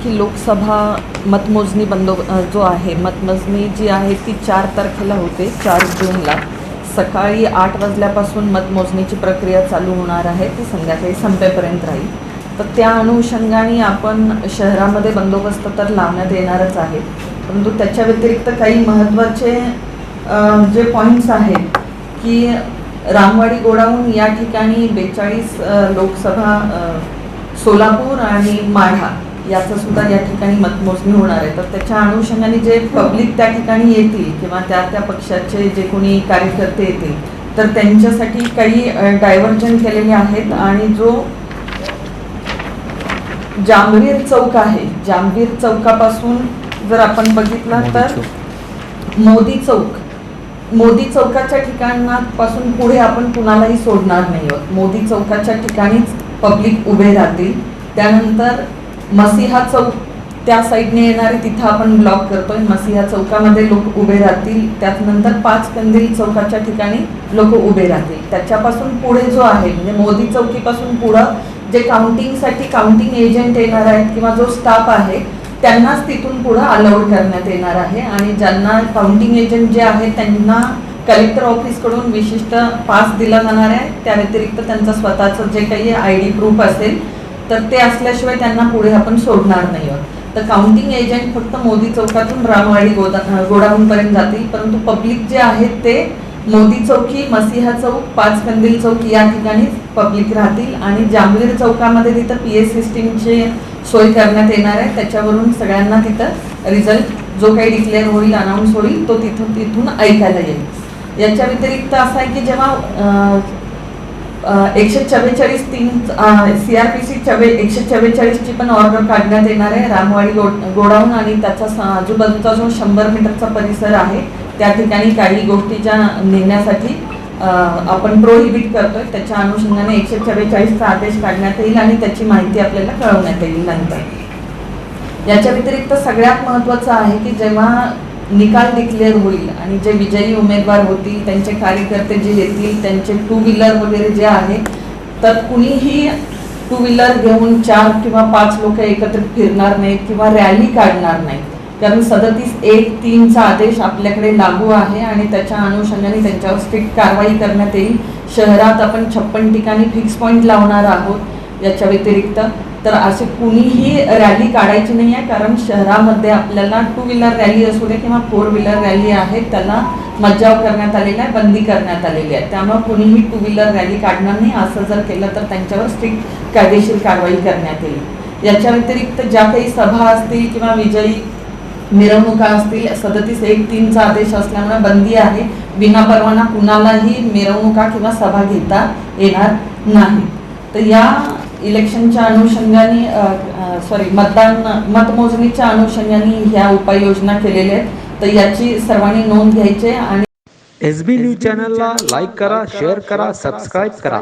की लोकसभा मतमोजणी जो आहे मतमोजणी जी आहे ती 4 तारखेला होते, 4 जूनला सकाळी 8 वाजल्यापासून मतमोजणीची प्रक्रिया चालू होणार आहे. ती संध्याकाळी संपेपर्यंत राहील. तर त्या अनुषंगाने आपण शहरामध्ये बंदोबस्त तर लावण्यात येणारच आहे, परंतु त्याच्या व्यतिरिक्त काही महत्त्वाचे जे पॉईंट्स आहेत की रामवाडी गोडाऊन या ठिकाणी 42 लोकसभा, सोलापूर आणि माढा याचं सुद्धा या ठिकाणी मतमोजणी होणार आहे. तर त्याच्या अनुषंगाने जे पब्लिक त्या ठिकाणी येतील किंवा त्या पक्षाचे जे कोणी कार्यकर्ते येतील तर त्यांच्यासाठी काही डायव्हर्जन केलेले आहेत. आणि जो जामवीर चौक आहे, जामवीर चौकापासून जर आपण बघितला तर मोदी चौकाच्या ठिकाणापासून पुढे आपण कुणालाही सोडणार नाही आहोत. मोदी चौकाच्या ठिकाणीच पब्लिक उभे राहतील. त्यानंतर मसिहा चौक त्या साईडने येणारे तिथं आपण ब्लॉक करतोय. मसिहा चौकामध्ये लोक उभे राहतील. त्यानंतर 5 कंदील चौकाच्या ठिकाणी लोक उभे राहतील. त्याच्यापासून पुढे जो आहे म्हणजे मोदी चौकीपासून पुढं जे काउंटिंग एजंट येणार आहेत किंवा जो स्टाफ आहे त्यांनाच तिथून पुढं अलाउड करण्यात येणार आहे. आणि ज्यांना काउंटिंग एजंट जे आहेत त्यांना कलेक्टर ऑफिसकडून विशिष्ट पास दिला जाणार आहे. त्या व्यतिरिक्त त्यांचं स्वतःचं जे काही ID प्रूफ असेल तर ते असल्याशिवाय त्यांना पुढे आपण सोडणार नाही आहोत. तर काउंटिंग एजंट फक्त मोदी चौकातून रामवाडी गोडाऊनपर्यंत जातील, परंतु पब्लिक जे आहेत ते मोदी चौकी, मसिहा चौक, 5 कंदील चौक या ठिकाणी पब्लिक राहतील. आणि जामवीर चौकामध्ये तिथं PS सिस्टीमची सोय करण्यात येणार आहे. त्याच्यावरून सगळ्यांना तिथं रिझल्ट जो काही डिक्लेअर होईल, अनाऊन्स होईल तो तिथून ऐकायला येईल. याच्या व्यतिरिक्त असं आहे की जेव्हा 144(3) CRPC 144 ची पण ऑर्डर काढण्यात येणार आहे. रामवाडी गोडाऊन आणि त्याचा आजूबाजूचा जो 100 मीटरचा परिसर आहे त्या ठिकाणी काही गोष्टी ज्या नेण्यासाठी आपण प्रोहिबिट करतोय त्याच्या अनुषंगाने 144चा आदेश काढण्यात येईल आणि त्याची माहिती आपल्याला कळवण्यात येईल नंतर. याच्या व्यतिरिक्त सगळ्यात महत्त्वाचं आहे की जेव्हा निकाल डिक्लेअर होईल आणि जे विजयी उमेदवार होतील त्यांचे कार्यकर्ते जे येतील त्यांचे 2 व्हीलर वगैरे जे आहे तर कुणीही 2 व्हीलर घेऊन 4 किंवा 5 लोक एकत्रित फिरणार नाहीत किंवा रॅली काढणार नाहीत. कारण 37(1)(3) आदेश आपल्याकडे लागू आहे आणि त्याच्या अनुषंगाने त्यांच्यावर स्ट्रिक्ट कारवाई करण्यात येईल. शहरात आपण 56 ठिकाणी फिक्स पॉईंट लावणार आहोत. याच्या व्यतिरिक्त तर असे कुणीही रॅली काढायची नाही आहे, कारण शहरामध्ये आपल्याला 2 व्हीलर रॅली असू दे किंवा 4 व्हीलर रॅली आहे त्याला मज्जाव करण्यात आलेला आहे, बंदी करण्यात आलेली आहे. त्यामुळे कुणीही 2 व्हीलर रॅली काढणार नाही. असं जर केलं तर त्यांच्यावर स्ट्रिक्ट कायदेशीर कारवाई करण्यात येईल. याच्या व्यतिरिक्त ज्या काही सभा असतील किंवा विजयी मिरवणुका असतील 37(1)(3) आदेश असल्यामुळे बंदी आहे. बिना परवाना कुणालाही मिरवणुका किंवा सभा घेता येणार नाही. तर या इलेक्शनच्या अनुषंगाने मतमोजणीच्या अनुषंगाने ह्या उपाययोजना केलेल्या आहेत. तर याची सर्वांनी नोंद घ्यायची आणि SB न्यूज चॅनलला लाईक करा, शेअर करा, सबस्क्राईब करा.